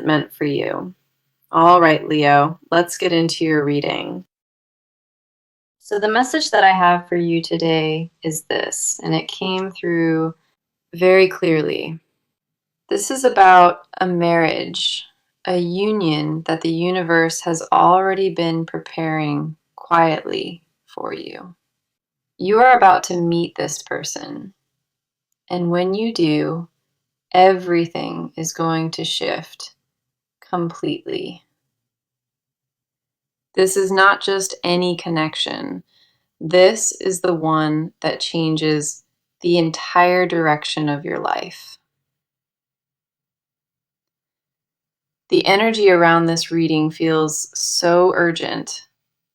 isn't meant for you. All right, Leo, let's get into your reading. So, the message that I have for you today is this, and it came through very clearly. This is about a marriage, a union that the universe has already been preparing quietly for you. You are about to meet this person, and when you do, everything is going to shift completely. This is not just any connection. This is the one that changes the entire direction of your life. The energy around this reading feels so urgent,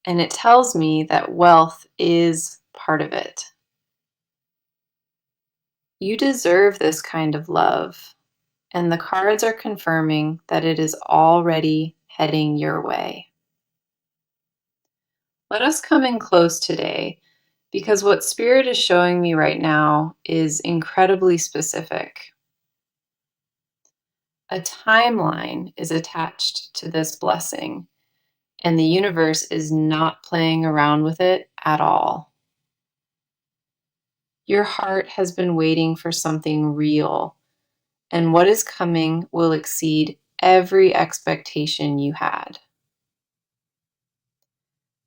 and it tells me that wealth is part of it. You deserve this kind of love, and the cards are confirming that it is already heading your way. Let us come in close today, because what Spirit is showing me right now is incredibly specific. A timeline is attached to this blessing, and the universe is not playing around with it at all. Your heart has been waiting for something real, and what is coming will exceed every expectation you had.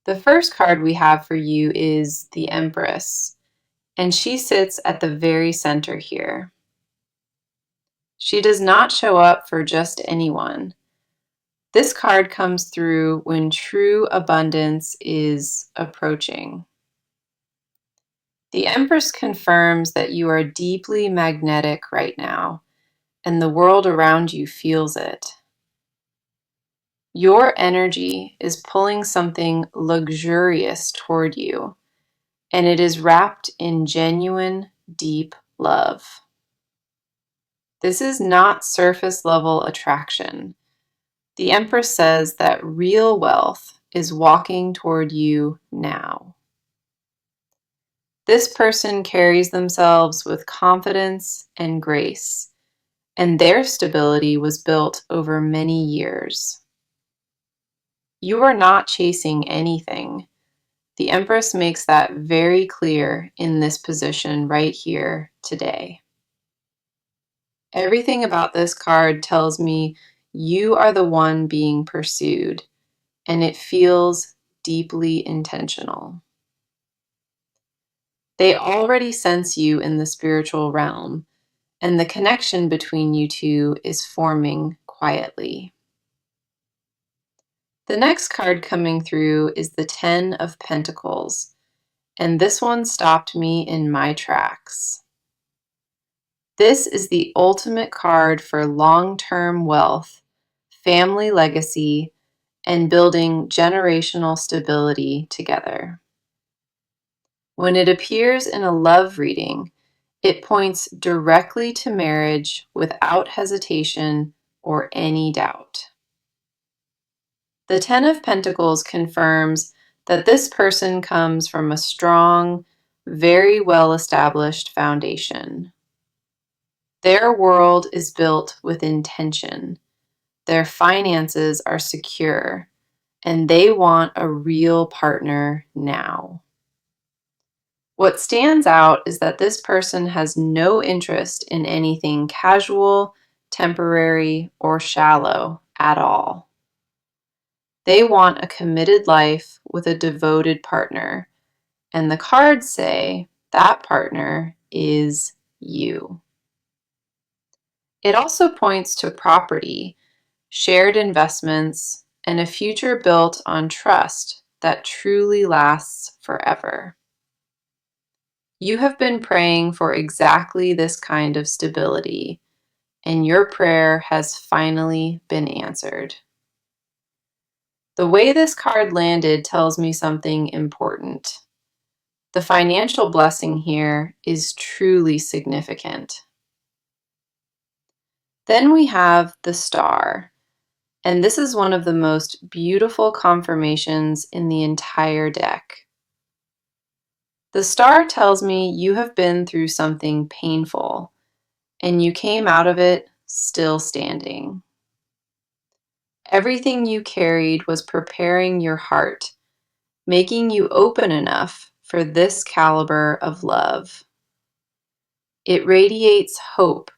The first card we have for you is the Empress, and she sits at the very center here. She does not show up for just anyone. This card comes through when true abundance is approaching. The Empress confirms that you are deeply magnetic right now, and the world around you feels it. Your energy is pulling something luxurious toward you, and it is wrapped in genuine, deep love. This is not surface level attraction. The Empress says that real wealth is walking toward you now. This person carries themselves with confidence and grace, and their stability was built over many years. You are not chasing anything. The Empress makes that very clear in this position right here today. Everything about this card tells me you are the one being pursued, and it feels deeply intentional. They already sense you in the spiritual realm, and the connection between you two is forming quietly. The next card coming through is the Ten of Pentacles, and this one stopped me in my tracks. This is the ultimate card for long-term wealth, family legacy, and building generational stability together. When it appears in a love reading, it points directly to marriage without hesitation or any doubt. The Ten of Pentacles confirms that this person comes from a strong, very well-established foundation. Their world is built with intention. Their finances are secure, and they want a real partner now. What stands out is that this person has no interest in anything casual, temporary, or shallow at all. They want a committed life with a devoted partner, and the cards say that partner is you. It also points to property, shared investments, and a future built on trust that truly lasts forever. You have been praying for exactly this kind of stability, and your prayer has finally been answered. The way this card landed tells me something important. The financial blessing here is truly significant. Then we have the Star, and this is one of the most beautiful confirmations in the entire deck. The Star tells me you have been through something painful, and you came out of it still standing. Everything you carried was preparing your heart, making you open enough for this caliber of love. It radiates hope,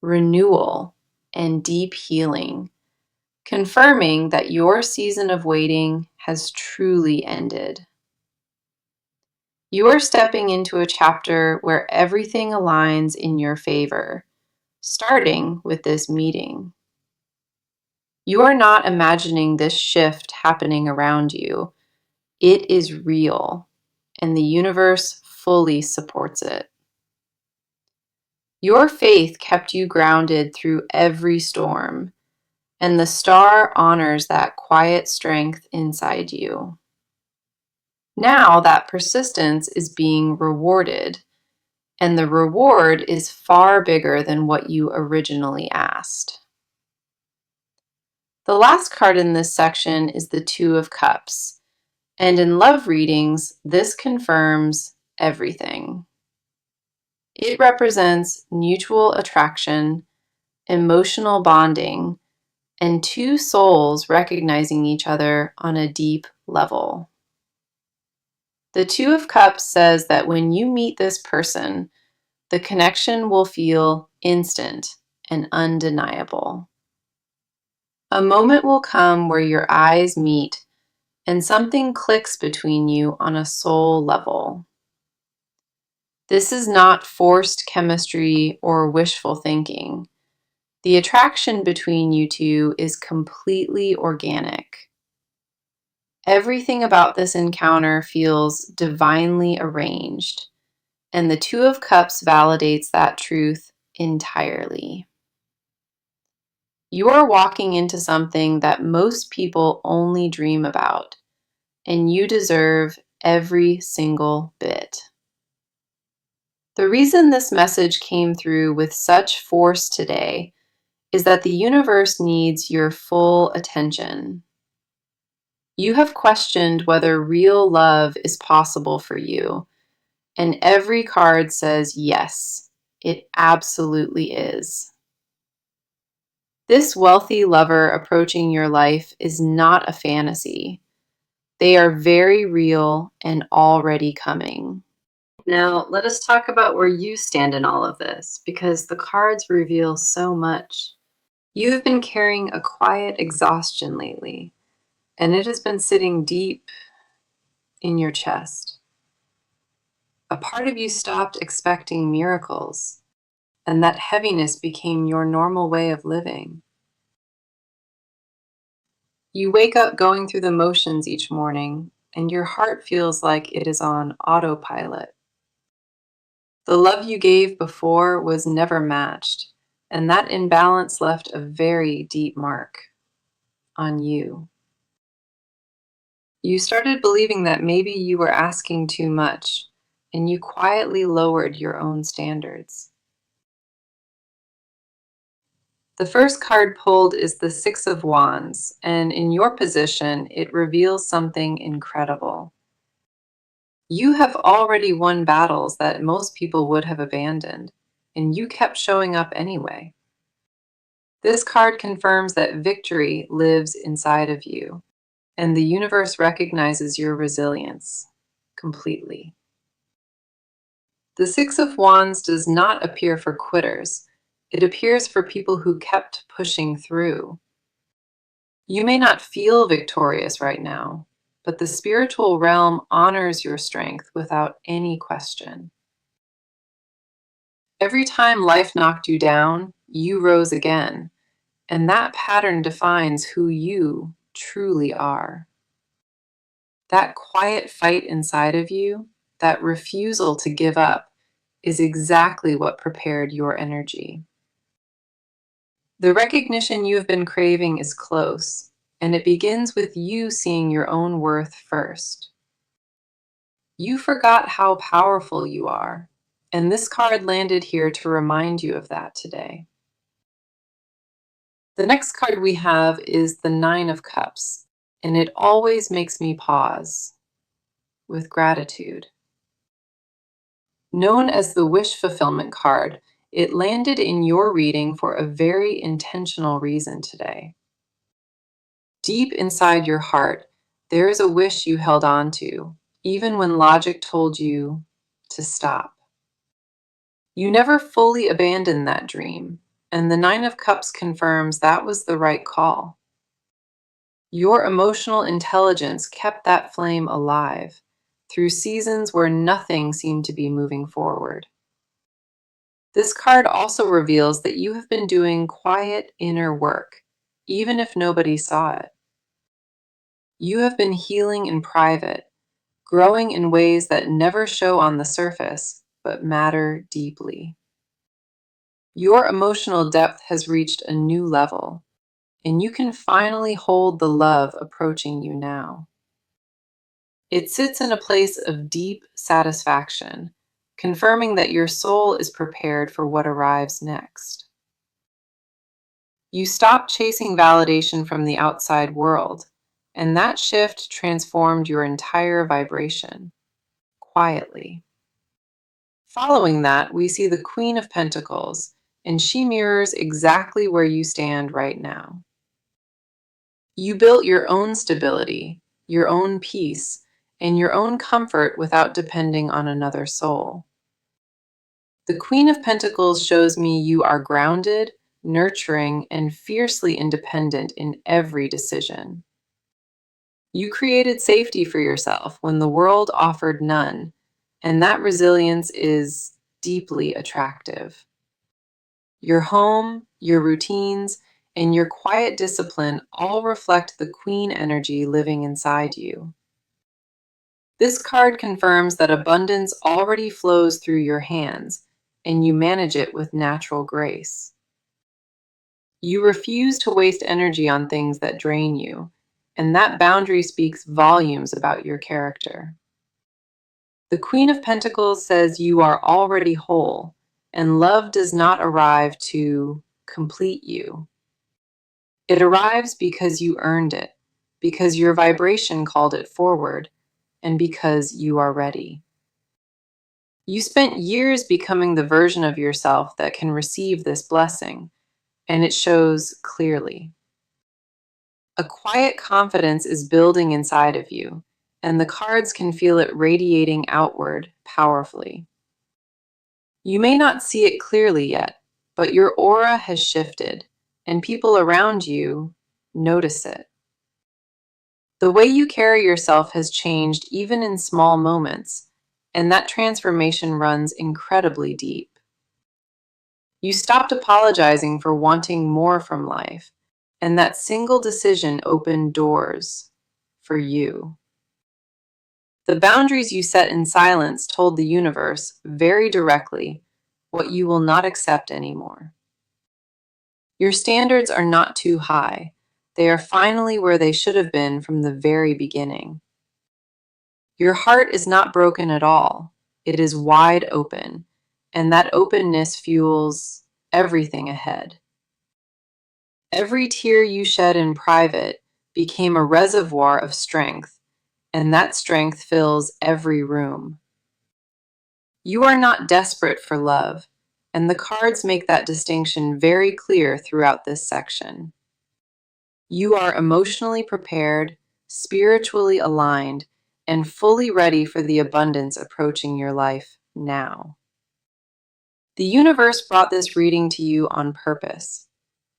renewal, and deep healing, confirming that your season of waiting has truly ended. You are stepping into a chapter where everything aligns in your favor, starting with this meeting. You are not imagining this shift happening around you. It is real, and the universe fully supports it. Your faith kept you grounded through every storm, and the star honors that quiet strength inside you. Now that persistence is being rewarded, and the reward is far bigger than what you originally asked. The last card in this section is the Two of Cups, and in love readings, this confirms everything. It represents mutual attraction, emotional bonding, and two souls recognizing each other on a deep level. The Two of Cups says that when you meet this person, the connection will feel instant and undeniable. A moment will come where your eyes meet and something clicks between you on a soul level. This is not forced chemistry or wishful thinking. The attraction between you two is completely organic. Everything about this encounter feels divinely arranged, and the Two of Cups validates that truth entirely. You are walking into something that most people only dream about, and you deserve every single bit. The reason this message came through with such force today is that the universe needs your full attention. You have questioned whether real love is possible for you, and every card says yes, it absolutely is. This wealthy lover approaching your life is not a fantasy. They are very real and already coming. Now, let us talk about where you stand in all of this, because the cards reveal so much. You have been carrying a quiet exhaustion lately, and it has been sitting deep in your chest. A part of you stopped expecting miracles, and that heaviness became your normal way of living. You wake up going through the motions each morning, and your heart feels like it is on autopilot. The love you gave before was never matched, and that imbalance left a very deep mark on you. You started believing that maybe you were asking too much, and you quietly lowered your own standards. The first card pulled is the Six of Wands, and in your position, it reveals something incredible. You have already won battles that most people would have abandoned, and you kept showing up anyway. This card confirms that victory lives inside of you, and the universe recognizes your resilience completely. The Six of Wands does not appear for quitters. It appears for people who kept pushing through. You may not feel victorious right now, but the spiritual realm honors your strength without any question. Every time life knocked you down, you rose again, and that pattern defines who you truly are. That quiet fight inside of you, that refusal to give up, is exactly what prepared your energy. The recognition you have been craving is close, and it begins with you seeing your own worth first. You forgot how powerful you are, and this card landed here to remind you of that today. The next card we have is the Nine of Cups, and it always makes me pause with gratitude. Known as the wish fulfillment card, it landed in your reading for a very intentional reason today. Deep inside your heart, there is a wish you held on to, even when logic told you to stop. You never fully abandoned that dream, and the Nine of Cups confirms that was the right call. Your emotional intelligence kept that flame alive through seasons where nothing seemed to be moving forward. This card also reveals that you have been doing quiet inner work, even if nobody saw it. You have been healing in private, growing in ways that never show on the surface, but matter deeply. Your emotional depth has reached a new level, and you can finally hold the love approaching you now. It sits in a place of deep satisfaction, confirming that your soul is prepared for what arrives next. You stop chasing validation from the outside world, and that shift transformed your entire vibration, quietly. Following that, we see the Queen of Pentacles, and she mirrors exactly where you stand right now. You built your own stability, your own peace, and your own comfort without depending on another soul. The Queen of Pentacles shows me you are grounded, nurturing, and fiercely independent in every decision. You created safety for yourself when the world offered none, and that resilience is deeply attractive. Your home, your routines, and your quiet discipline all reflect the queen energy living inside you. This card confirms that abundance already flows through your hands, and you manage it with natural grace. You refuse to waste energy on things that drain you, and that boundary speaks volumes about your character. The Queen of Pentacles says you are already whole, and love does not arrive to complete you. It arrives because you earned it, because your vibration called it forward, and because you are ready. You spent years becoming the version of yourself that can receive this blessing, and it shows clearly. A quiet confidence is building inside of you, and the cards can feel it radiating outward powerfully. You may not see it clearly yet, but your aura has shifted, and people around you notice it. The way you carry yourself has changed even in small moments, and that transformation runs incredibly deep. You stopped apologizing for wanting more from life, and that single decision opened doors for you. The boundaries you set in silence told the universe very directly what you will not accept anymore. Your standards are not too high. They are finally where they should have been from the very beginning. Your heart is not broken at all. It is wide open, and that openness fuels everything ahead. Every tear you shed in private became a reservoir of strength, and that strength fills every room. You are not desperate for love, and the cards make that distinction very clear throughout this section. You are emotionally prepared, spiritually aligned, and fully ready for the abundance approaching your life now. The universe brought this reading to you on purpose.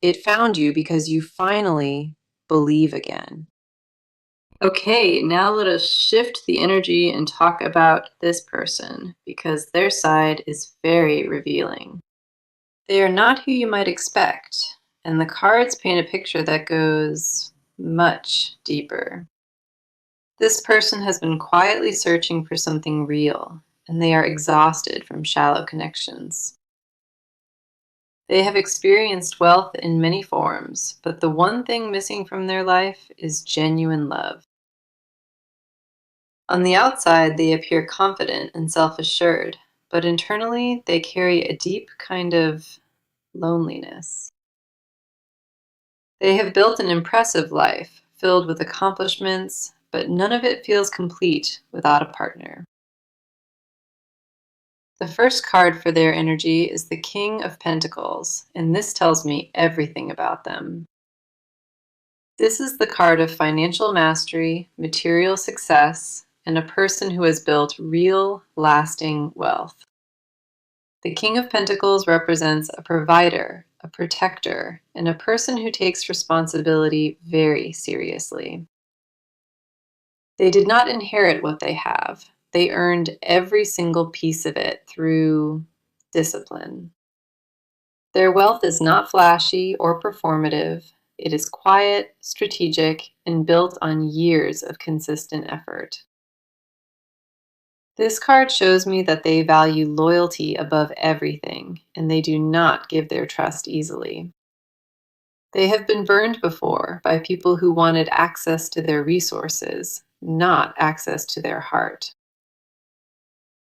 It found you because you finally believe again. Okay, now let us shift the energy and talk about this person because their side is very revealing. They are not who you might expect, and the cards paint a picture that goes much deeper. This person has been quietly searching for something real, and they are exhausted from shallow connections. They have experienced wealth in many forms, but the one thing missing from their life is genuine love. On the outside, they appear confident and self-assured, but internally, they carry a deep kind of loneliness. They have built an impressive life, filled with accomplishments, but none of it feels complete without a partner. The first card for their energy is the King of Pentacles, and this tells me everything about them. This is the card of financial mastery, material success, and a person who has built real, lasting wealth. The King of Pentacles represents a provider, a protector, and a person who takes responsibility very seriously. They did not inherit what they have. They earned every single piece of it through discipline. Their wealth is not flashy or performative. It is quiet, strategic, and built on years of consistent effort. This card shows me that they value loyalty above everything, and they do not give their trust easily. They have been burned before by people who wanted access to their resources, not access to their heart.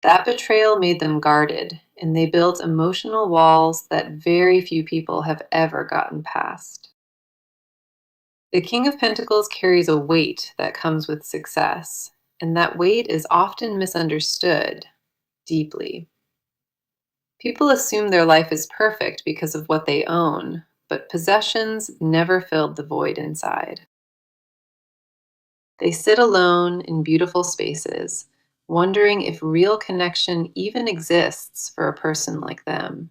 That betrayal made them guarded, and they built emotional walls that very few people have ever gotten past. The King of Pentacles carries a weight that comes with success, and that weight is often misunderstood deeply. People assume their life is perfect because of what they own, but possessions never filled the void inside. They sit alone in beautiful spaces, wondering if real connection even exists for a person like them.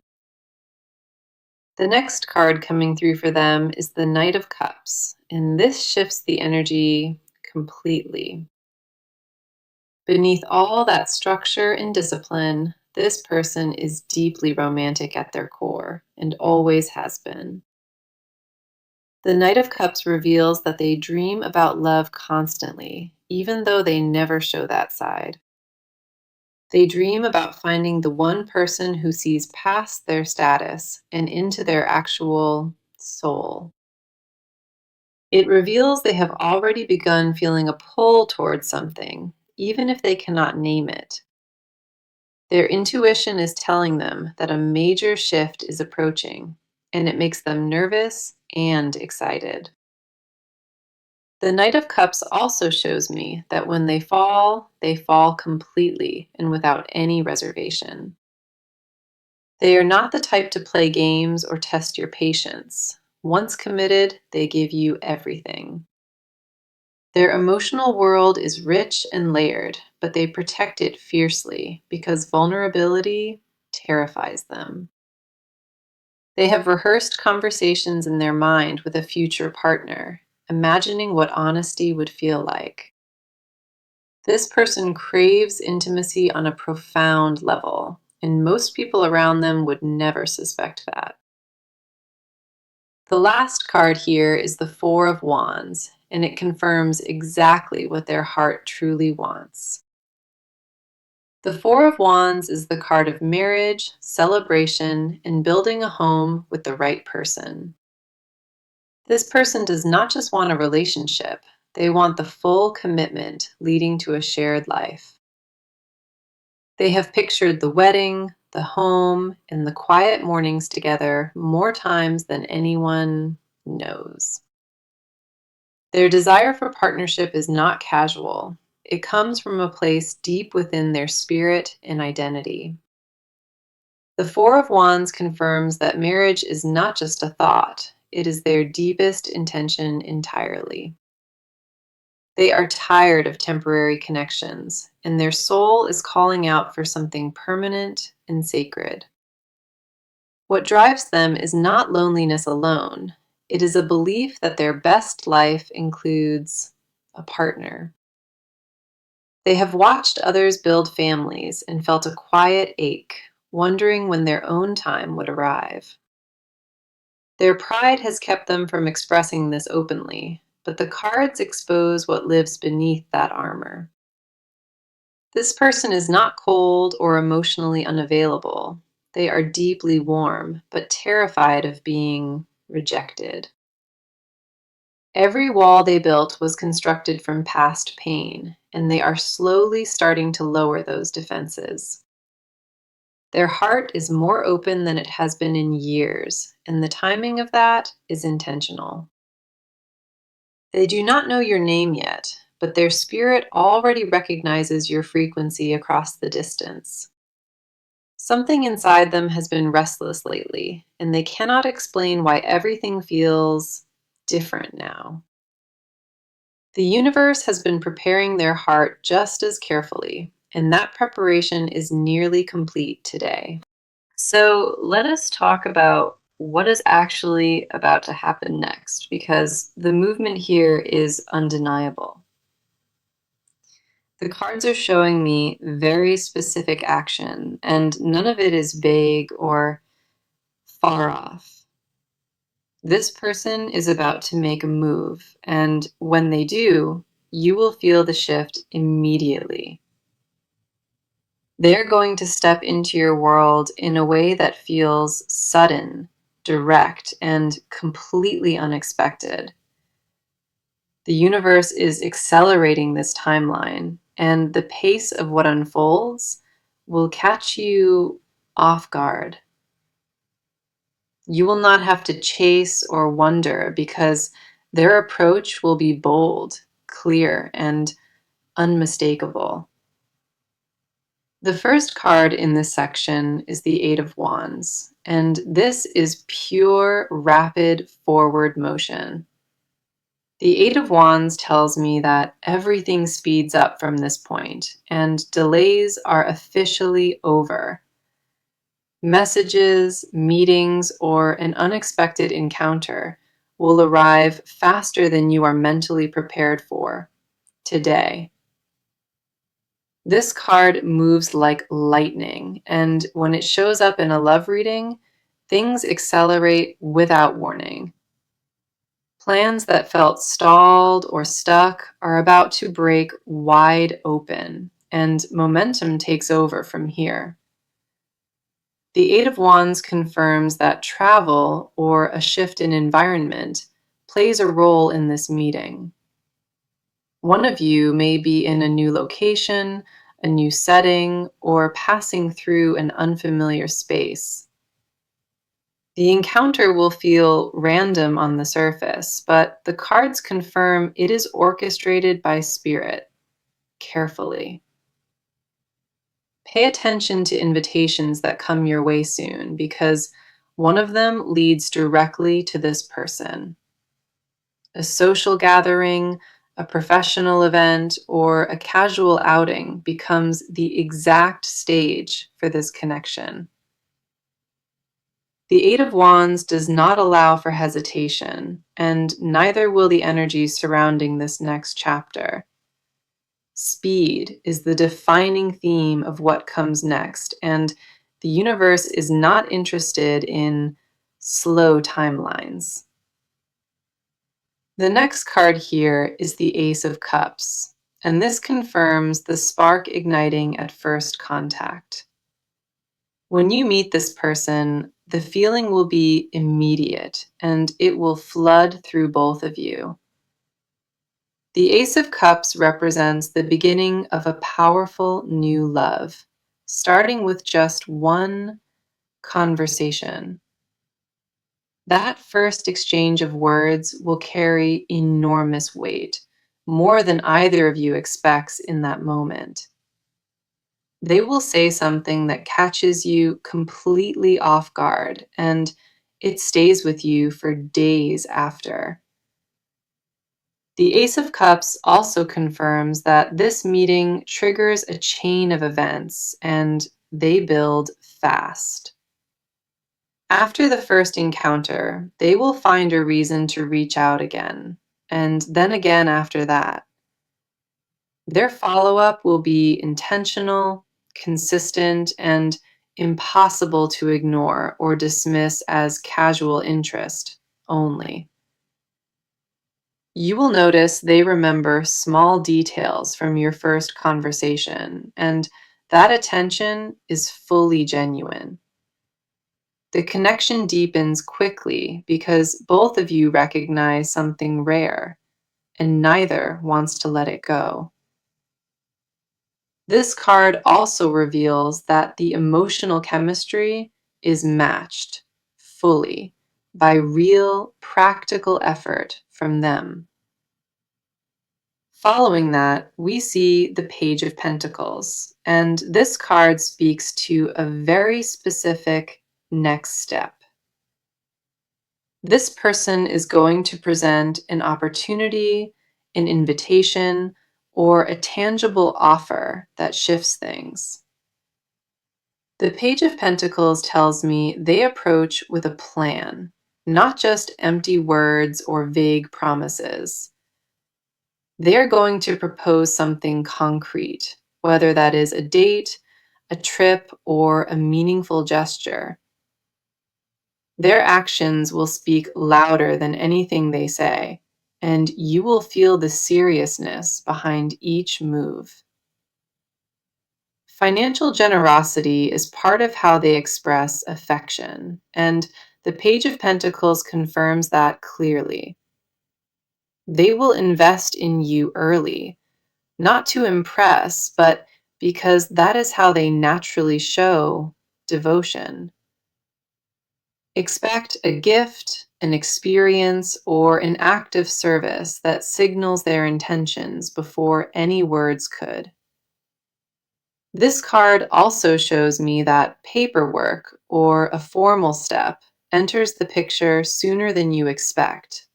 The next card coming through for them is the Knight of Cups, and this shifts the energy completely. Beneath all that structure and discipline, this person is deeply romantic at their core and always has been. The Knight of Cups reveals that they dream about love constantly, even though they never show that side. They dream about finding the one person who sees past their status and into their actual soul. It reveals they have already begun feeling a pull towards something, even if they cannot name it. Their intuition is telling them that a major shift is approaching, and it makes them nervous and excited. The Knight of Cups also shows me that when they fall completely and without any reservation. They are not the type to play games or test your patience. Once committed, they give you everything. Their emotional world is rich and layered, but they protect it fiercely because vulnerability terrifies them. They have rehearsed conversations in their mind with a future partner, imagining what honesty would feel like. This person craves intimacy on a profound level, and most people around them would never suspect that. The last card here is the Four of Wands, and it confirms exactly what their heart truly wants. The Four of Wands is the card of marriage, celebration, and building a home with the right person. This person does not just want a relationship, they want the full commitment leading to a shared life. They have pictured the wedding, the home, and the quiet mornings together more times than anyone knows. Their desire for partnership is not casual. It comes from a place deep within their spirit and identity. The Four of Wands confirms that marriage is not just a thought, it is their deepest intention entirely. They are tired of temporary connections, and their soul is calling out for something permanent and sacred. What drives them is not loneliness alone, it is a belief that their best life includes a partner. They have watched others build families and felt a quiet ache, wondering when their own time would arrive. Their pride has kept them from expressing this openly, but the cards expose what lives beneath that armor. This person is not cold or emotionally unavailable. They are deeply warm, but terrified of being rejected. Every wall they built was constructed from past pain, and they are slowly starting to lower those defenses. Their heart is more open than it has been in years, and the timing of that is intentional. They do not know your name yet, but their spirit already recognizes your frequency across the distance. Something inside them has been restless lately, and they cannot explain why everything feels different now. The universe has been preparing their heart just as carefully, and that preparation is nearly complete today. So let us talk about what is actually about to happen next, because the movement here is undeniable. The cards are showing me very specific action, and none of it is vague or far off. This person is about to make a move, and when they do, you will feel the shift immediately. They're going to step into your world in a way that feels sudden, direct, and completely unexpected. The universe is accelerating this timeline, and the pace of what unfolds will catch you off guard. You will not have to chase or wonder because their approach will be bold, clear, and unmistakable. The first card in this section is the Eight of Wands, and this is pure, rapid forward motion. The Eight of Wands tells me that everything speeds up from this point, and delays are officially over. Messages, meetings, or an unexpected encounter will arrive faster than you are mentally prepared for today. This card moves like lightning, and when it shows up in a love reading, things accelerate without warning. Plans that felt stalled or stuck are about to break wide open, and momentum takes over from here. The Eight of Wands confirms that travel or a shift in environment plays a role in this meeting. One of you may be in a new location, a new setting, or passing through an unfamiliar space. The encounter will feel random on the surface, but the cards confirm it is orchestrated by spirit, carefully. Pay attention to invitations that come your way soon, because one of them leads directly to this person. A social gathering, a professional event, or a casual outing becomes the exact stage for this connection. The Eight of Wands does not allow for hesitation, and neither will the energies surrounding this next chapter. Speed is the defining theme of what comes next, and the universe is not interested in slow timelines. The next card here is the Ace of Cups, and this confirms the spark igniting at first contact. When you meet this person, the feeling will be immediate, and it will flood through both of you. The Ace of Cups represents the beginning of a powerful new love, starting with just one conversation. That first exchange of words will carry enormous weight, more than either of you expects in that moment. They will say something that catches you completely off guard, and it stays with you for days after. The Ace of Cups also confirms that this meeting triggers a chain of events, and they build fast. After the first encounter, they will find a reason to reach out again, and then again after that. Their follow-up will be intentional, consistent, and impossible to ignore or dismiss as casual interest only. You will notice they remember small details from your first conversation, and that attention is fully genuine. The connection deepens quickly because both of you recognize something rare, and neither wants to let it go. This card also reveals that the emotional chemistry is matched fully by real, practical effort from them. Following that, we see the Page of Pentacles, and this card speaks to a very specific next step. This person is going to present an opportunity, an invitation, or a tangible offer that shifts things. The Page of Pentacles tells me they approach with a plan, not just empty words or vague promises. They're going to propose something concrete, whether that is a date, a trip, or a meaningful gesture. Their actions will speak louder than anything they say, and you will feel the seriousness behind each move. Financial generosity is part of how they express affection, and the Page of Pentacles confirms that clearly. They will invest in you early, not to impress, but because that is how they naturally show devotion. Expect a gift, an experience, or an act of service that signals their intentions before any words could. This card also shows me that paperwork or a formal step enters the picture sooner than you expect.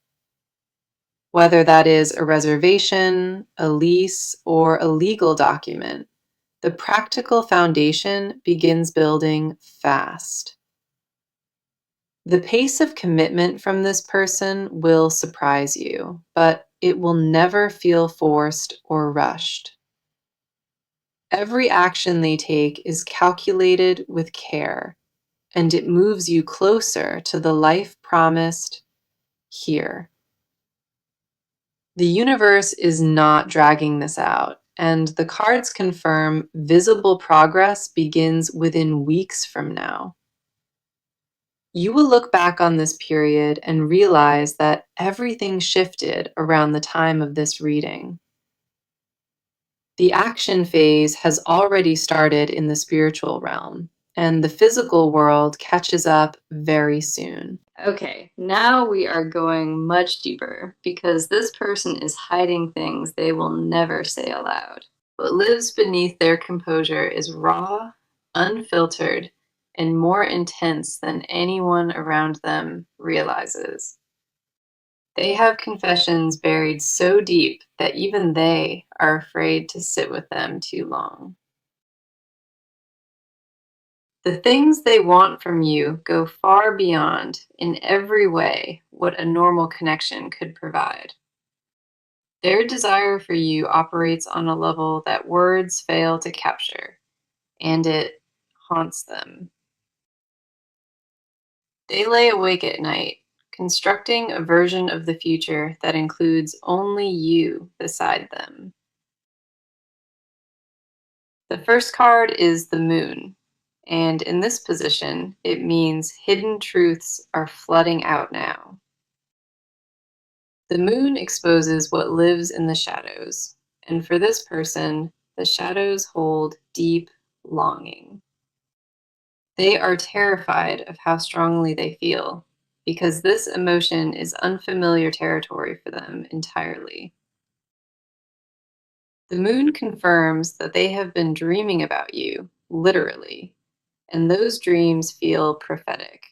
Whether that is a reservation, a lease, or a legal document, the practical foundation begins building fast. The pace of commitment from this person will surprise you, but it will never feel forced or rushed. Every action they take is calculated with care, and it moves you closer to the life promised here. The universe is not dragging this out, and the cards confirm visible progress begins within weeks from now. You will look back on this period and realize that everything shifted around the time of this reading. The action phase has already started in the spiritual realm, and the physical world catches up very soon. Okay, now we are going much deeper because this person is hiding things they will never say aloud. What lives beneath their composure is raw, unfiltered, and more intense than anyone around them realizes. They have confessions buried so deep that even they are afraid to sit with them too long. The things they want from you go far beyond, in every way, what a normal connection could provide. Their desire for you operates on a level that words fail to capture, and it haunts them. They lay awake at night, constructing a version of the future that includes only you beside them. The first card is the Moon, and in this position, it means hidden truths are flooding out now. The Moon exposes what lives in the shadows, and for this person, the shadows hold deep longing. They are terrified of how strongly they feel, because this emotion is unfamiliar territory for them entirely. The Moon confirms that they have been dreaming about you, literally, and those dreams feel prophetic.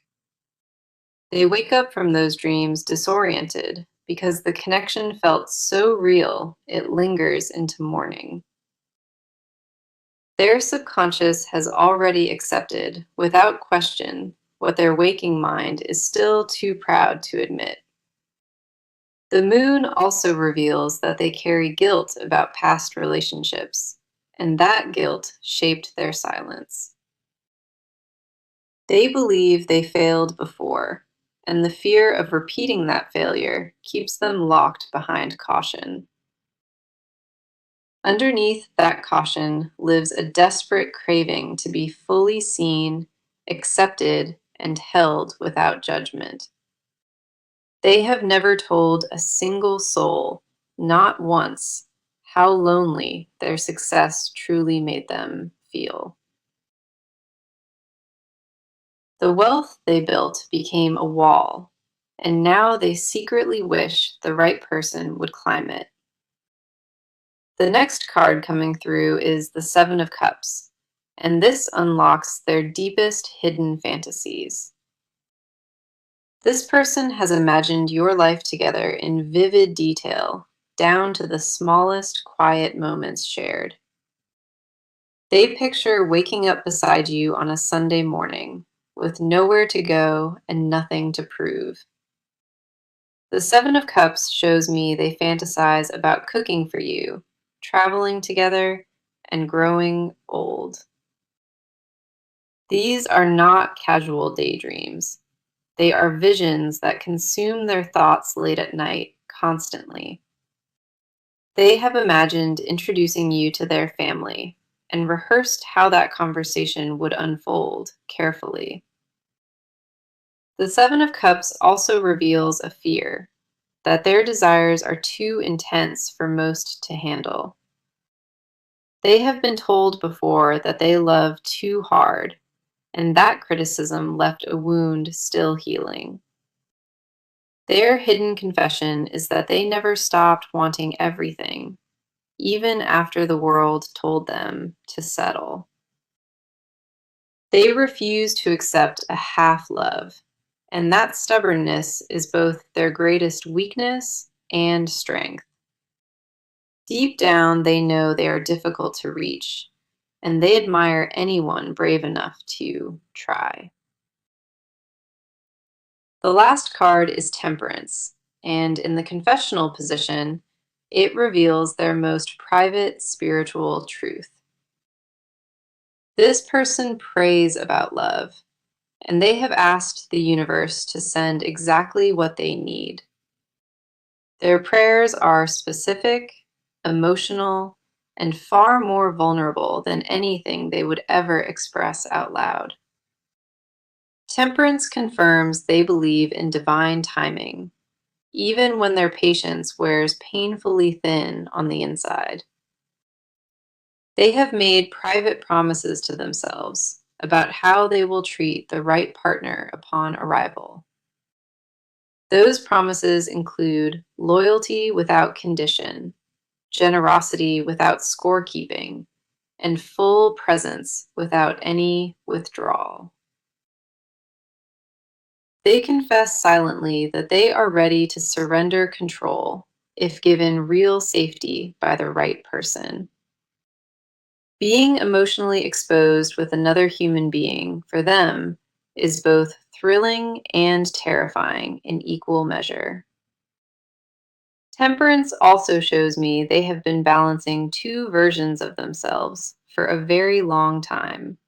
They wake up from those dreams disoriented because the connection felt so real it lingers into morning. Their subconscious has already accepted, without question, what their waking mind is still too proud to admit. The Moon also reveals that they carry guilt about past relationships, and that guilt shaped their silence. They believe they failed before, and the fear of repeating that failure keeps them locked behind caution. Underneath that caution lives a desperate craving to be fully seen, accepted, and held without judgment. They have never told a single soul, not once, how lonely their success truly made them feel. The wealth they built became a wall, and now they secretly wish the right person would climb it. The next card coming through is the Seven of Cups, and this unlocks their deepest hidden fantasies. This person has imagined your life together in vivid detail, down to the smallest quiet moments shared. They picture waking up beside you on a Sunday morning with nowhere to go and nothing to prove. The Seven of Cups shows me they fantasize about cooking for you, traveling together, and growing old. These are not casual daydreams. They are visions that consume their thoughts late at night, constantly. They have imagined introducing you to their family and rehearsed how that conversation would unfold carefully. The Seven of Cups also reveals a fear that their desires are too intense for most to handle. They have been told before that they love too hard, and that criticism left a wound still healing. Their hidden confession is that they never stopped wanting everything, even after the world told them to settle. They refuse to accept a half love, and that stubbornness is both their greatest weakness and strength. Deep down, they know they are difficult to reach, and they admire anyone brave enough to try. The last card is Temperance, and in the confessional position, it reveals their most private spiritual truth. This person prays about love, and they have asked the universe to send exactly what they need. Their prayers are specific, emotional, and far more vulnerable than anything they would ever express out loud. Temperance confirms they believe in divine timing, even when their patience wears painfully thin on the inside. They have made private promises to themselves about how they will treat the right partner upon arrival. Those promises include loyalty without condition, generosity without scorekeeping, and full presence without any withdrawal. They confess silently that they are ready to surrender control if given real safety by the right person. Being emotionally exposed with another human being, for them, is both thrilling and terrifying in equal measure. Temperance also shows me they have been balancing two versions of themselves for a very long time.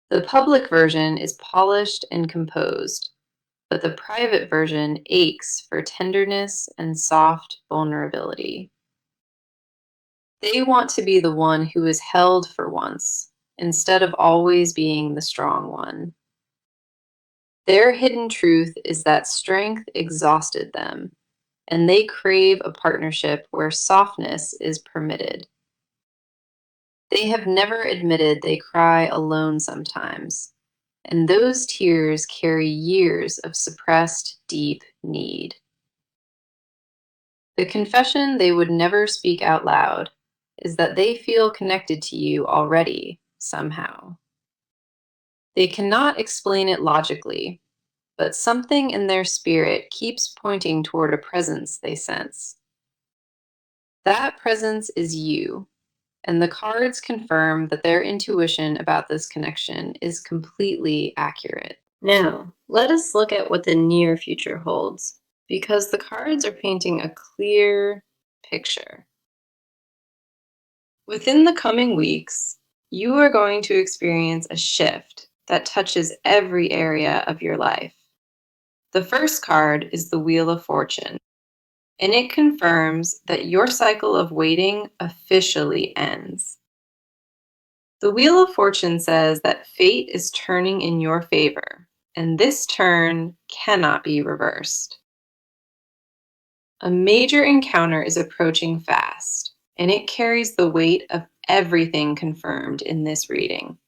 The public version is polished and composed, but the private version aches for tenderness and soft vulnerability. They want to be the one who is held for once, instead of always being the strong one. Their hidden truth is that strength exhausted them, and they crave a partnership where softness is permitted. They have never admitted they cry alone sometimes, and those tears carry years of suppressed, deep need. The confession they would never speak out loud is that they feel connected to you already, somehow. They cannot explain it logically, but something in their spirit keeps pointing toward a presence they sense. That presence is you, and the cards confirm that their intuition about this connection is completely accurate. Now, let us look at what the near future holds, because the cards are painting a clear picture. Within the coming weeks, you are going to experience a shift that touches every area of your life. The first card is the Wheel of Fortune, and it confirms that your cycle of waiting officially ends. The Wheel of Fortune says that fate is turning in your favor, and this turn cannot be reversed. A major encounter is approaching fast, and it carries the weight of everything confirmed in this reading.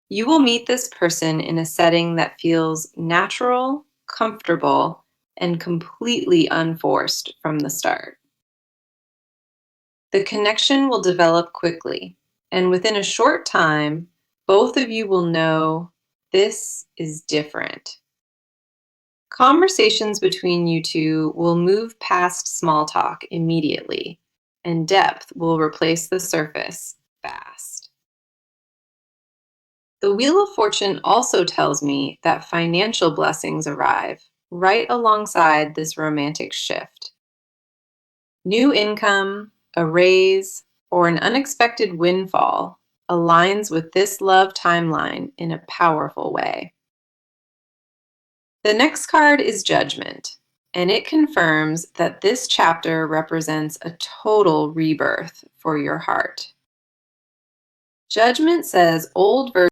You will meet this person in a setting that feels natural, comfortable, and completely unforced from the start. The connection will develop quickly, and within a short time, both of you will know this is different. Conversations between you two will move past small talk immediately, and depth will replace the surface fast. The Wheel of Fortune also tells me that financial blessings arrive right alongside this romantic shift. New income, a raise, or an unexpected windfall aligns with this love timeline in a powerful way. The next card is Judgment, and it confirms that this chapter represents a total rebirth for your heart. Judgment says old